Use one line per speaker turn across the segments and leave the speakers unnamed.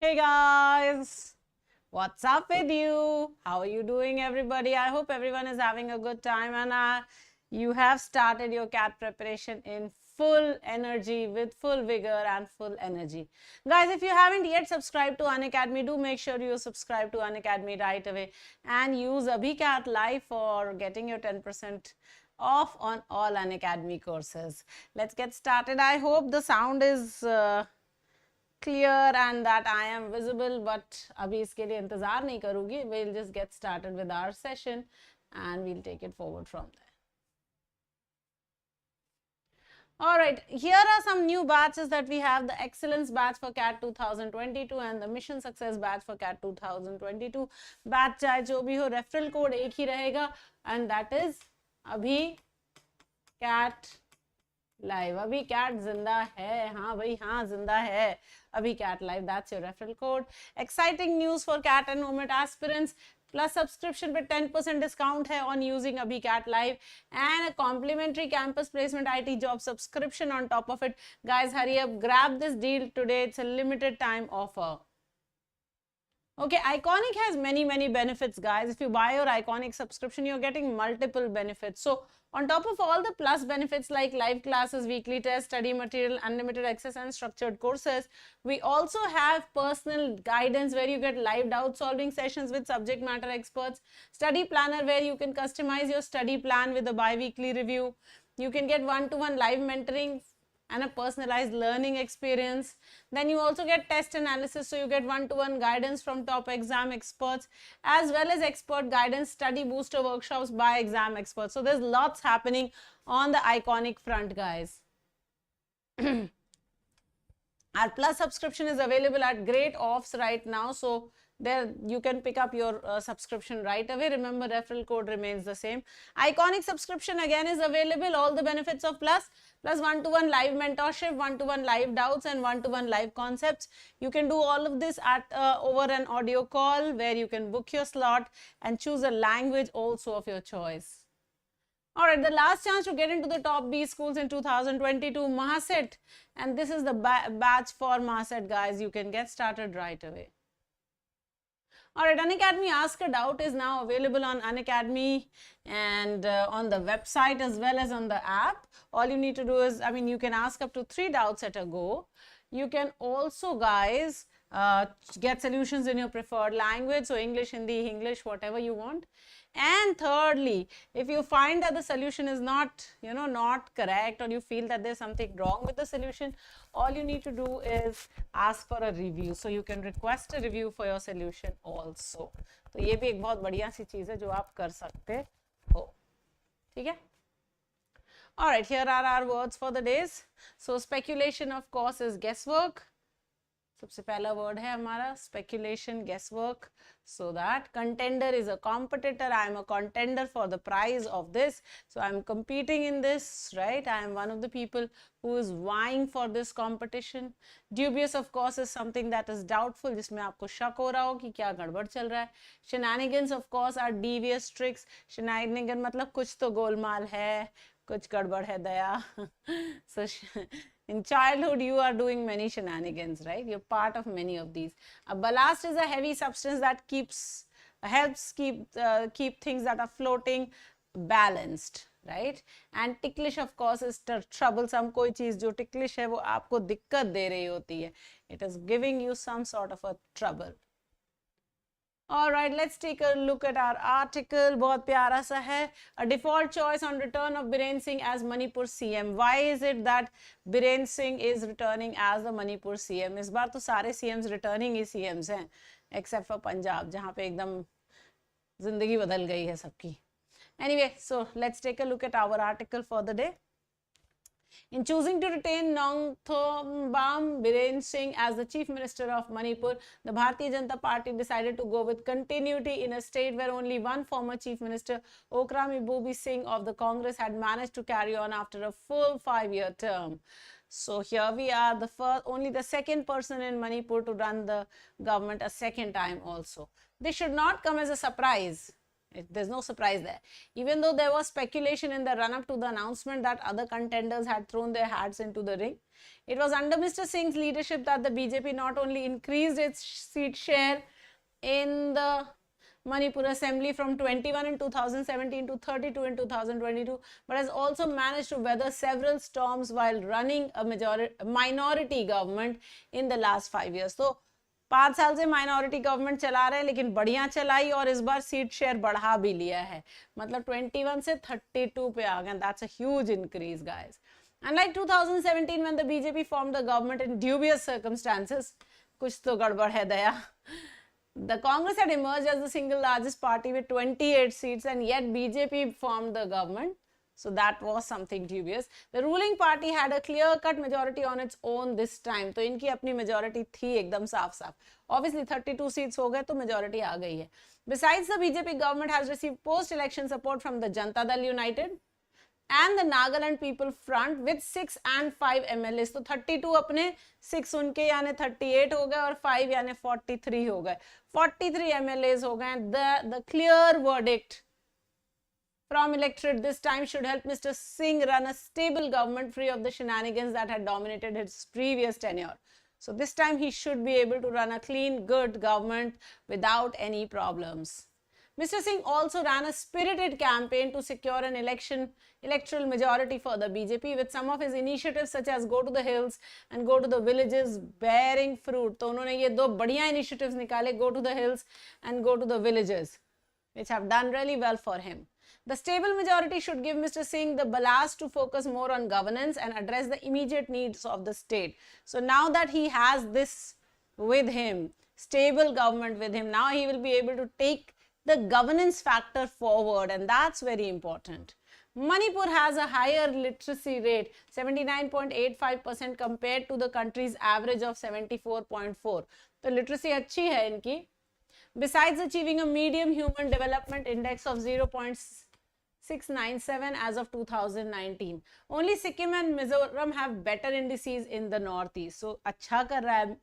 Hey guys, what's up with you? How are you doing, everybody? I hope everyone is having a good time and you have started your CAT preparation in full energy, with full vigor and full energy. Guys, if you haven't yet subscribed to Unacademy, do make sure you subscribe to Unacademy right away and use AbhiCat Live for getting your 10% off on all Unacademy courses. Let's get started. I hope the sound is clear and that I am visible, but abhi iske liye intezar nahi karugi. We'll just get started with our session and we'll take it forward from there. All right, here are some new batches that we have: the Excellence batch for CAT 2022 and the Mission Success batch for CAT 2022. Batch चाहे जो भी हो, referral code एक ही रहेगा and that is अभी CAT Live. अभी CAT जिंदा है, हाँ भाई हाँ जिंदा है, अभी CAT Live. That's your referral code. Exciting news for CAT and NOMET aspirants. Plus subscription पे 10% discount है on using अभी CAT Live and a complimentary campus placement IT job subscription on top of it. Guys, hurry up, grab this deal today. It's a limited time offer. Okay, Iconic has many benefits, guys. If you buy your Iconic subscription, you're getting multiple benefits. So on top of all the plus benefits like live classes, weekly tests, study material, unlimited access and structured courses, we also have personal guidance where you get live doubt solving sessions with subject matter experts, study planner where you can customize your study plan with a bi-weekly review. You can get one-to-one live mentoring and a personalized learning experience. Then you also get test analysis, so you get one-to-one guidance from top exam experts as well as expert guidance, study booster workshops by exam experts. So there's lots happening on the Iconic front, guys. Our plus subscription is available at great offs right now, so there you can pick up your subscription right away. Remember, referral code remains the same. Iconic subscription again is available, all the benefits of plus one-to-one live mentorship, one-to-one live doubts and one-to-one live concepts. You can do all of this at over an audio call where you can book your slot and choose a language also of your choice. All right, the last chance to get into the top B schools in 2022, Mahaset, and this is the batch for Mahaset, guys. You can get started right away. All right, Unacademy Ask a Doubt is now available on Unacademy and on the website as well as on the app. All you need to do is, you can ask up to 3 doubts at a go. You can also, guys, get solutions in your preferred language, so English, Hindi, English, whatever you want. And thirdly, if you find that the solution is not, not correct, or you feel that there's something wrong with the solution, all you need to do is ask for a review. So you can request a review for your solution also. तो ये भी एक बहुत बढ़िया सी चीज़ है जो आप कर सकते हो, ठीक है? All right, here are our words for the days. So speculation, of course, is guesswork. सबसे पहला word है हमारा speculation, guesswork. So that contender is a competitor. I am a contender for the prize of this. So I am competing in this, right? I am one of the people who is vying for this competition. Dubious, of course, is something that is doubtful, जिसमें आपको शक हो रहा हो कि क्या गड़बड़ चल रहा है. Shenanigans, of course, are devious tricks. Shenanigans मतलब कुछ तो गोलमाल है, कुछ गड़बड़ है दया. So in childhood, you are doing many shenanigans, right? You're part of many of these. A ballast is a heavy substance that helps keep things that are floating balanced, right? And ticklish, of course, is troublesome. कोई चीज़ जो ticklish है वो आपको दिक्कत दे रही होती है. It is giving you some sort of a trouble. All right, let's take a look at our article. बहुत प्यारा सा है. A default choice on return of Biren Singh as Manipur CM. Why is it that Biren Singh is returning as the Manipur CM? इस बार तो सारे CMs returning ही CMs हैं, except for Punjab, जहाँ पे एकदम जिंदगी बदल गई है सबकी. Anyway, so let's take a look at our article for the day. In choosing to retain Nongthombam Biren Singh as the Chief Minister of Manipur, the Bharatiya Janata Party decided to go with continuity in a state where only one former Chief Minister, Okrami Bobi Singh of the Congress, had managed to carry on after a full 5-year term. So here we are, only the second person in Manipur to run the government a second time also. This should not come as a surprise. There's no surprise there. Even though there was speculation in the run-up to the announcement that other contenders had thrown their hats into the ring, it was under Mr. Singh's leadership that the BJP not only increased its seat share in the Manipur Assembly from 21 in 2017 to 32 in 2022, but has also managed to weather several storms while running a minority government in the last 5 years. So 5 साल से minority government चला रहे हैं, लेकिन बढ़िया चलाई और इस बार सीट शेयर बढ़ा भी लिया है, मतलब 21 से 32 पे आ गए. That's a huge increase guys. Unlike 2017 when the BJP formed the government in dubious circumstances, कुछ तो गड़बड़ है दया. The Congress had emerged as the single largest party with 28 seats, and yet BJP formed the government. So that was something dubious. The ruling party had a clear-cut majority on its own this time. तो इनकी अपनी majority थी एकदम साफ-साफ. Obviously 32 seats हो गए तो majority आ गई है. Besides, the BJP government has received post-election support from the Janata Dal United and the Nagaland People Front with 6 and 5 MLAs. तो 32 अपने, 6 उनके यानी 38 हो गए और 5 यानी 43 हो गए. 43 MLAs हो गए. The clear verdict from electorate this time should help Mr. Singh run a stable government free of the shenanigans that had dominated his previous tenure. So this time he should be able to run a clean, good government without any problems. Mr. Singh also ran a spirited campaign to secure an electoral majority for the BJP, with some of his initiatives such as Go to the Hills and Go to the Villages bearing fruit. तो उन्होंने ये दो बढ़िया initiatives निकाले, Go to the Hills and Go to the Villages, which have done really well for him. The stable majority should give Mr. Singh the ballast to focus more on governance and address the immediate needs of the state. So now that he has this with him, stable government with him, now he will be able to take the governance factor forward, and that's very important. Manipur has a higher literacy rate, 79.85% compared to the country's average of 74.4. So literacy अच्छी है इनकी. Besides achieving a medium human development index of 0.697 as of 2019. Only Sikkim and Mizoram have better indices in the northeast. So अच्छा कर रहा है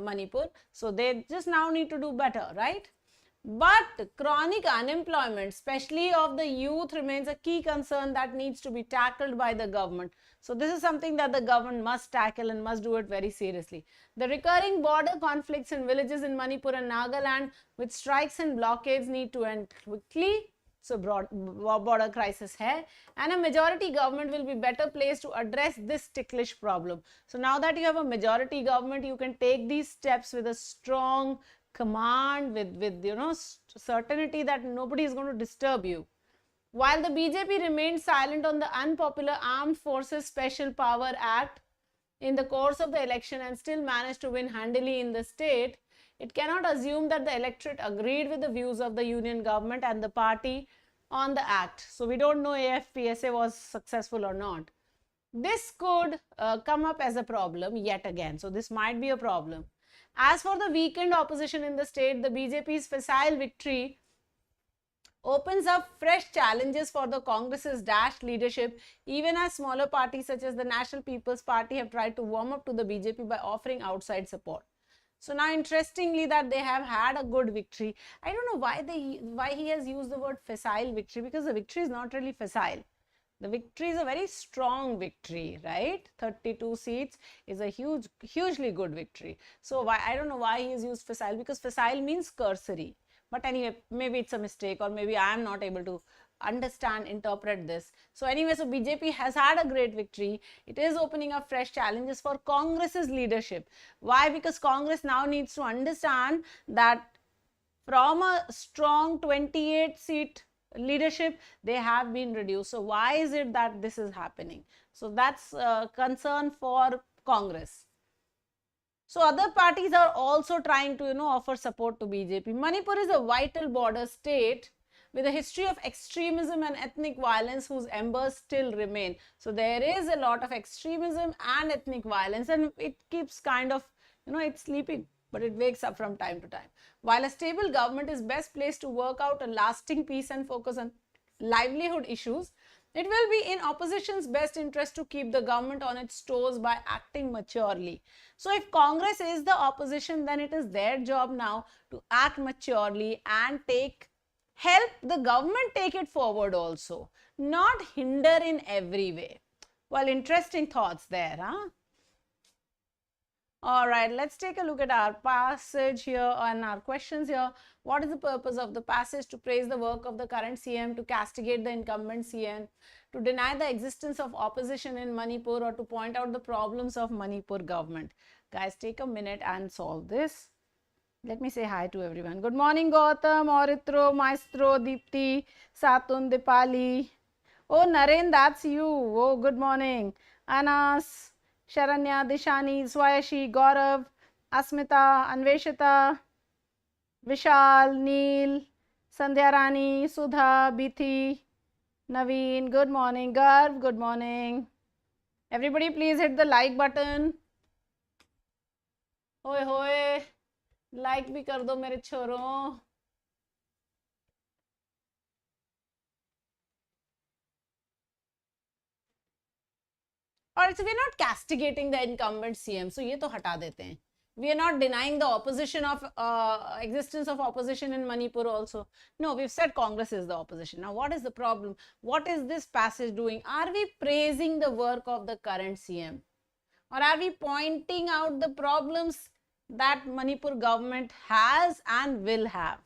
Manipur. So they just now need to do better, right? But chronic unemployment, especially of the youth, remains a key concern that needs to be tackled by the government. So this is something that the government must tackle and must do it very seriously. The recurring border conflicts in villages in Manipur and Nagaland with strikes and blockades need to end quickly. So border crisis hai, and a majority government will be better placed to address this ticklish problem. So now that you have a majority government, you can take these steps with a strong command, with certainty that nobody is going to disturb you. While the BJP remained silent on the unpopular Armed Forces Special Power Act in the course of the election and still managed to win handily in the state, it cannot assume that the electorate agreed with the views of the union government and the party on the act. So we don't know AFPSA was successful or not. This could come up as a problem yet again. So this might be a problem. As for the weakened opposition in the state, the BJP's facile victory opens up fresh challenges for the Congress's dashed leadership, even as smaller parties such as the National People's Party have tried to warm up to the BJP by offering outside support. So now interestingly that they have had a good victory. I don't know why he has used the word facile victory, because the victory is not really facile. The victory is a very strong victory, right? 32 seats is a hugely good victory. So I don't know why he has used facile, because facile means cursory. But anyway, maybe it's a mistake, or maybe I am not able to interpret this. So anyway, so BJP has had a great victory. It is opening up fresh challenges for Congress's leadership. Why? Because Congress now needs to understand that from a strong 28 seat leadership, they have been reduced. So why is it that this is happening? So that's a concern for Congress. So other parties are also trying to offer support to BJP. Manipur is a vital border state with a history of extremism and ethnic violence whose embers still remain. So there is a lot of extremism and ethnic violence, and it keeps kind of, it's sleeping, but it wakes up from time to time. While a stable government is best placed to work out a lasting peace and focus on livelihood issues, it will be in opposition's best interest to keep the government on its toes by acting maturely. So if Congress is the opposition, then it is their job now to act maturely and take help the government take it forward also, not hinder in every way. Well, interesting thoughts there, huh? All right, let's take a look at our passage here and our questions here. What is the purpose of the passage? To praise the work of the current CM, to castigate the incumbent CM, to deny the existence of opposition in Manipur, or to point out the problems of Manipur government. Guys, take a minute and solve this. Let me say hi to everyone. Good morning, Gautam, Auritro, Maestro, Deepti, Satun, Dipali. Oh, Naren, that's you. Oh, good morning. Anas, Sharanya, Dishani, Swayashi, Gaurav, Asmita, Anveshita, Vishal, Neil, Sandhya Rani, Sudha, Bithi, Naveen, good morning. Garv, good morning. Everybody please hit the like button. Hoye hoye, like भी कर दो मेरे छोरों. Or we're not castigating the incumbent CM, so ये तो हटा देते हैं. We are not denying the opposition of existence of opposition in Manipur also. No, we've said Congress is the opposition. Now, what is the problem? What is this passage doing? Are we praising the work of the current CM? Or are we pointing out the problems that Manipur government has and will have?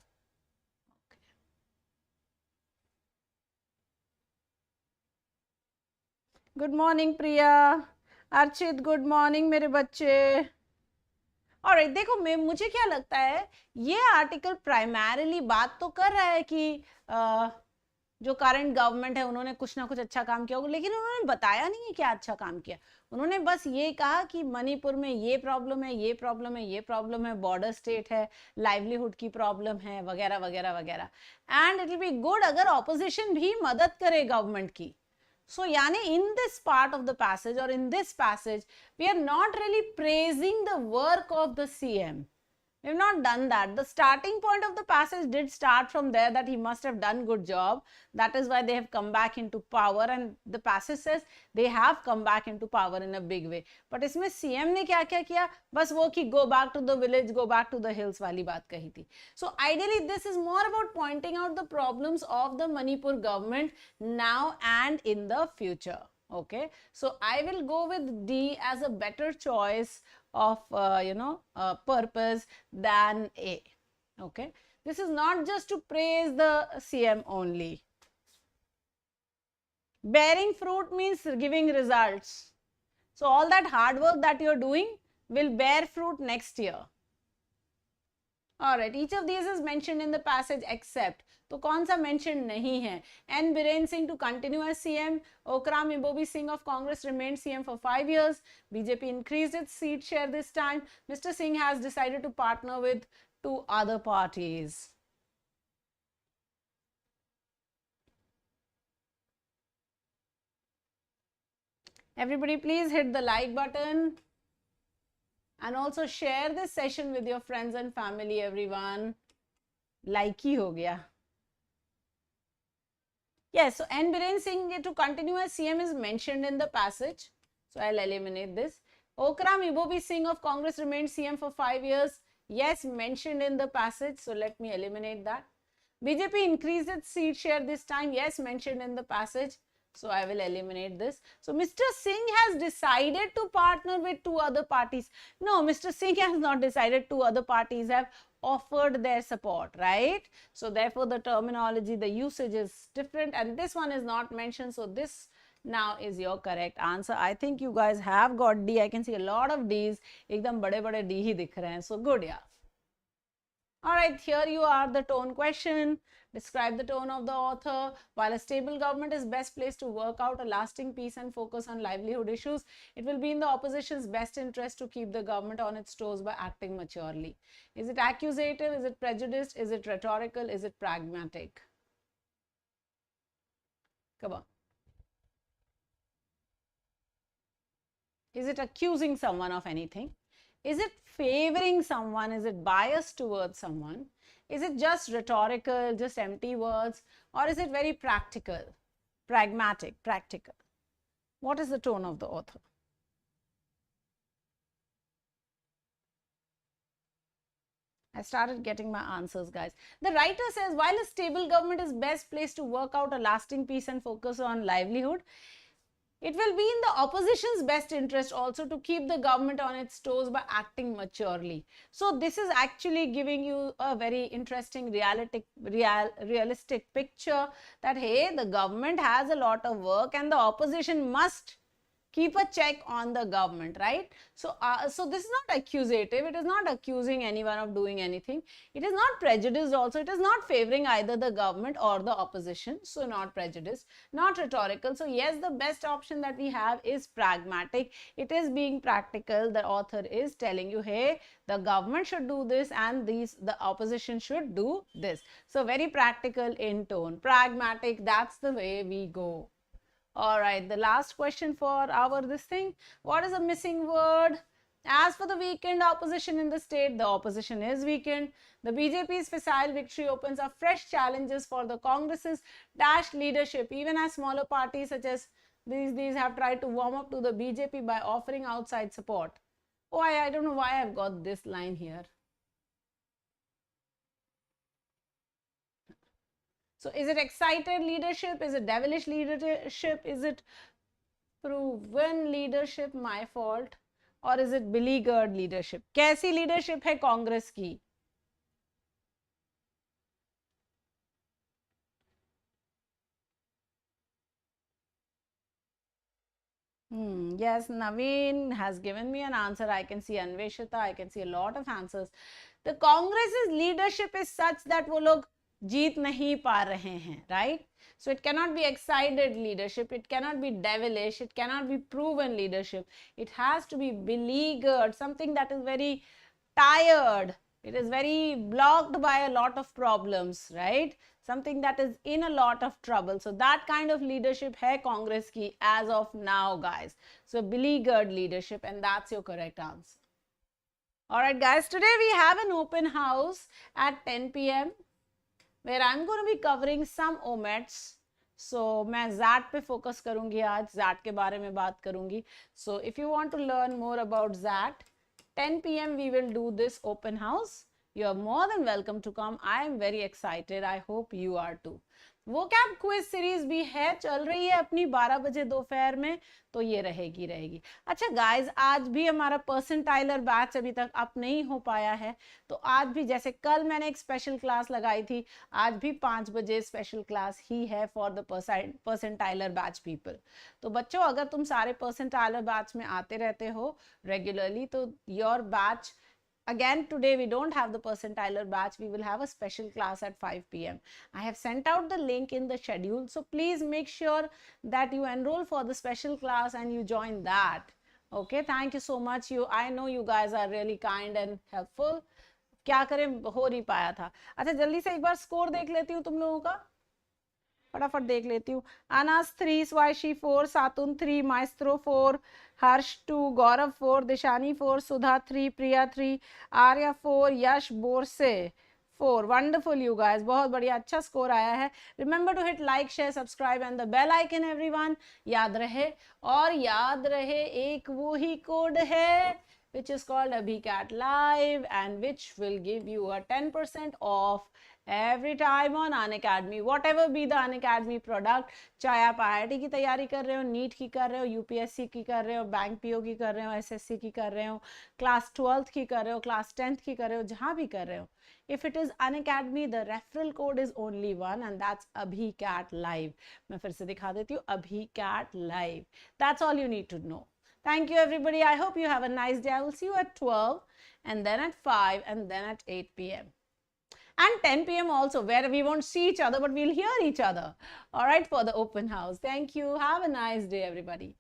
Good morning, Priya. Archit, good morning, मेरे बच्चे. Alright, देखो मुझे क्या लगता है, ये article primarily बात तो कर रहा है कि जो करंट गवर्नमेंट है उन्होंने कुछ ना कुछ अच्छा काम किया होगा, लेकिन उन्होंने बताया नहीं है क्या अच्छा काम किया. उन्होंने बस ये कहा कि मणिपुर में ये प्रॉब्लम है, ये प्रॉब्लम है, ये प्रॉब्लम है, बॉर्डर स्टेट है, लाइवलीहुड की प्रॉब्लम है, वगैरह वगैरह वगैरह. And it will be good अगर ऑपोजिशन भी मदद करे गवर्नमेंट की. So, yani in this part of the passage or in this passage, we are not really praising the work of the CM. We have not done that. The starting point of the passage did start from there, that he must have done good job. That is why they have come back into power, and the passage says they have come back into power in a big way. But इसमें CM ने क्या क्या किया? बस वो कि go back to the village, go back to the hills वाली बात कही थी. So ideally this is more about pointing out the problems of the Manipur government now and in the future. Okay, so I will go with D as a better choice of purpose than A. Okay, this is not just to praise the CM only. Bearing fruit means giving results. So all that hard work that you're doing will bear fruit next year. Alright, each of these is mentioned in the passage except, तो कौन सा mentioned नहीं है? N. Biren Singh to continue as CM. Okram Ibobi Singh of Congress remained CM for 5 years. BJP increased its seat share this time. Mr. Singh has decided to partner with 2 other parties. Everybody please hit the like button. And also share this session with your friends and family, everyone. Like ही हो गया. Yes, so N. Biren Singh to continue as CM is mentioned in the passage. So I'll eliminate this. Okram Ibobi Singh of Congress remained CM for 5 years. Yes, mentioned in the passage. So let me eliminate that. BJP increased its seat share this time. Yes, mentioned in the passage. So I will eliminate this. So Mr. Singh has decided to partner with 2 other parties. No, Mr. Singh has not decided. 2 other parties have offered their support, right? So therefore the terminology, the usage is different, and this one is not mentioned. So this now is your correct answer. I think you guys have got D. I can see a lot of D's. Ekdam bade bade D hi dikh rahe hain. So good, yeah. Alright, here you are, the tone question. Describe the tone of the author. While a stable government is best placed to work out a lasting peace and focus on livelihood issues, it will be in the opposition's best interest to keep the government on its toes by acting maturely. Is it accusative? Is it prejudiced? Is it rhetorical? Is it pragmatic? Come on. Is it accusing someone of anything? Is it favoring someone? Is it biased towards someone? Is it just rhetorical, just empty words? Or is it very practical, pragmatic, practical? What is the tone of the author? I started getting my answers, guys. The writer says, while a stable government is best placed to work out a lasting peace and focus on livelihood, it will be in the opposition's best interest also to keep the government on its toes by acting maturely. So this is actually giving you a very interesting realistic picture that, hey, the government has a lot of work and the opposition must keep a check on the government, right? So this is not accusative. It is not accusing anyone of doing anything. It is not prejudiced also. It is not favoring either the government or the opposition. So not prejudiced, not rhetorical. So yes, the best option that we have is pragmatic. It is being practical. The author is telling you, hey, the government should do this and the opposition should do this. So very practical in tone. Pragmatic, that's the way we go. All right, the last question for this thing. What is a missing word? As for the weakened opposition in the state, the opposition is weakened. The BJP's facile victory opens up fresh challenges for the Congress's dashed leadership, even as smaller parties such as these have tried to warm up to the BJP by offering outside support. Oh, I don't know why I've got this line here. So is it excited leadership? Is it devilish leadership? Is it proven leadership, my fault? Or is it beleaguered leadership? कैसी leadership है कांग्रेस की? Yes, Naveen has given me an answer. I can see Anveshita. I can see a lot of answers. The Congress's leadership is such that वो लोग जीत नहीं पा रहे हैं, right? So it cannot be excited leadership, it cannot be devilish, it cannot be proven leadership. It has to be beleaguered, something that is very tired, it is very blocked by a lot of problems, right? Something that is in a lot of trouble. So that kind of leadership hai Congress ki as of now, guys. So beleaguered leadership, and that's your correct answer. All right, guys, today we have an open house at 10 p.m. where I'm going to be covering some omets. So मैं ZAT पे focus करूँगी आज, ZAT के बारे में बात करूँगी. So if you want to learn more about ZAT, 10 p.m. we will do this open house. You are more than welcome to come. I am very excited. I hope you are too. vocab quiz series भी है, चल रही है अपनी 12 बजे दोपहर में, तो ये रहेगी. अच्छा गाइज, आज भी हमारा परसेंटाइलर बैच अभी तक अप नहीं हो पाया है, तो आज भी जैसे कल मैंने एक स्पेशल क्लास लगाई थी, आज भी 5 बजे स्पेशल क्लास ही है फॉर द परसेंटाइलर बैच पीपल. तो बच्चों, अगर तुम सारे परसेंटाइलर बैच में आते रहते हो रेगुलरली, तो your batch, again today we don't have the percentiler batch, we will have a special class at 5 p.m. I have sent out the link in the schedule, so please make sure that you enroll for the special class and you join that. Okay, thank you so much. I know you guys are really kind and helpful. क्या करें, हो नहीं पाया था. अच्छा, जल्दी से एक बार स्कोर देख लेती हूँ तुम लोगों का, फटाफट देख लेती हूँ. अनास 3, स्वाइशी 4, सातुन 3, maestro 4, Harsh 2, Gaurav 4, Dishani 4, Sudha 3, Priya 3, Arya 4, Yash Borse 4. Wonderful you guys, बहुत बढ़िया, अच्छा स्कोर आया है. Remember to hit like, share, subscribe and the bell icon everyone. याद रहे एक वो ही कोड है which is called AbhiCat Live and which will give you a 10% off every time on Unacademy, whatever be the Unacademy product. चाहे आप IIT की तैयारी कर रहे हो, नीट की कर रहे हो, यूपीएससी की कर रहे हो, बैंक पीओ की कर रहे हो, एसएससी की कर रहे हो, क्लास 12th की कर रहे हो, क्लास 10th की कर रहे हो, जहाँ भी कर रहे हो, if it is Unacademy, the referral code is only one, and that's AbhiCat Live. मैं फिर से दिखा देती हूँ, AbhiCat Live. That's all you need to know. Thank you everybody. I hope you have a nice day. I will see you at 12 and then at 5 and then at 8 p.m. and 10 p.m. also, where we won't see each other but we'll hear each other. All right, for the open house. Thank you. Have a nice day everybody.